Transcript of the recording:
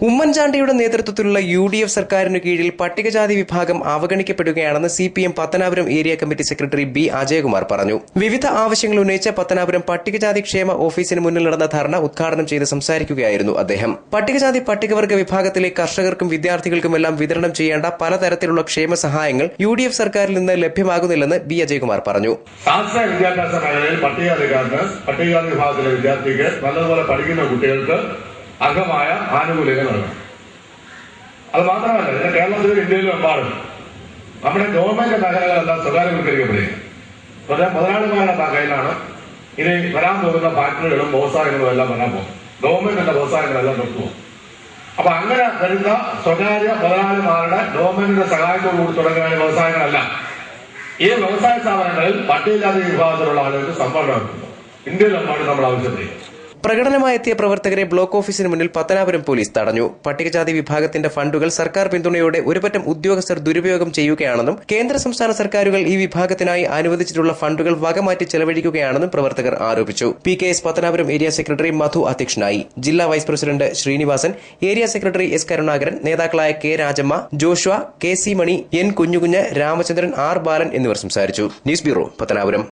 ഉമ്മൻചാണ്ടിയുടെ നേതൃത്വത്തിലുള്ള UDF സർക്കാരിനു കീഴിൽ പട്ടികജാതി വിഭാഗം അവഗണിക്കപ്പെടുകയാണെന്ന് CPM Pathanapuram area committee secretary B. Ajayakumar പറഞ്ഞു. വിവിധ ആവശ്യങ്ങൾ ഉന്നയിച്ച പത്തനാപുരം പട്ടികജാതി ക്ഷേമ ഓഫീസിന് മുന്നിൽ നടന്ന ധർണ ഉദ്ഘാടനം ചെയ്ത് സംസാരിക്കുകയായിരുന്നു അദ്ദേഹം. പട്ടികജാതി പട്ടികവർഗ വിഭാഗത്തിലെ കർഷകർക്കും വിദ്യാർത്ഥികൾക്കുമെല്ലാം വിതരണം ചെയ്യേണ്ട പലതരത്തിലുള്ള ക്ഷേമ സഹായങ്ങൾ UDF സർക്കാരിൽ നിന്ന് ലഭ്യമാകുന്നില്ലെന്ന് B. അജയകുമാർ പറഞ്ഞു. വിദ്യാഭ്യാസ മേഖലയിൽ പട്ടികജാതി വിഭാഗത്തിലെ വിദ്യാർത്ഥിക്ക് നല്ലതുപോലെ പഠിക്കുന്ന കുട്ടികൾക്ക് അർഹമായ ആനുകൂല്യങ്ങൾ നൽകണം. അത് മാത്രമല്ല, ഇതിന്റെ കേരളത്തിലും ഇന്ത്യയിലും എമ്പാടും നമ്മുടെ ഗവൺമെന്റ് മേഖലകളെല്ലാം സ്വകാര്യവൽക്കരിക്കപ്പെടുക. മുതലാളിമാരുടെ കയ്യിലാണ് ഇനി വരാൻ പോകുന്ന ഫാക്ടറികളും വ്യവസായങ്ങളും എല്ലാം വരാൻ പോകും. ഗവൺമെന്റിന്റെ വ്യവസായങ്ങളെല്ലാം നിർത്തുപോകും. അപ്പൊ അങ്ങനെ വരുന്ന സ്വകാര്യ മുതലാളിമാരുടെ ഗവൺമെന്റിന്റെ സഹായത്തോടുകൂടി തുടങ്ങുന്ന വ്യവസായങ്ങളല്ല. ഈ വ്യവസായ സ്ഥാപനങ്ങളിൽ പട്ടികജാതി വിഭാഗത്തിലുള്ള ആളുകൾക്ക് സംവരണം നടത്തുന്നു. ഇന്ത്യയിലെമ്പാടും നമ്മൾ ആവശ്യപ്പെടുക. പ്രകടനമായെത്തിയ പ്രവർത്തകരെ ബ്ലോക്ക് ഓഫീസിന് മുന്നിൽ പത്തനാപുരം പോലീസ് തടഞ്ഞു. പട്ടികജാതി വിഭാഗത്തിന്റെ ഫണ്ടുകൾ സർക്കാർ പിന്തുണയോടെ ഒരുപറ്റം ഉദ്യോഗസ്ഥർ ദുരുപയോഗം ചെയ്യുകയാണെന്നും കേന്ദ്ര സംസ്ഥാന സർക്കാരുകൾ ഈ വിഭാഗത്തിനായി അനുവദിച്ചിട്ടുള്ള ഫണ്ടുകൾ വകമാറ്റി ചെലവഴിക്കുകയാണെന്നും പ്രവർത്തകർ ആരോപിച്ചു. PKS Pathanapuram area secretary Madhu അധ്യക്ഷനായി. ജില്ലാ vice president Sreenivasan, area secretary S. Karunakaran, നേതാക്കളായ K. Rajamma, Joshua, KC Mani, N. Kunjukunju, Ramachandran, R. Balan എന്നിവർ സംസാരിച്ചു. News bureau, Pathanapuram.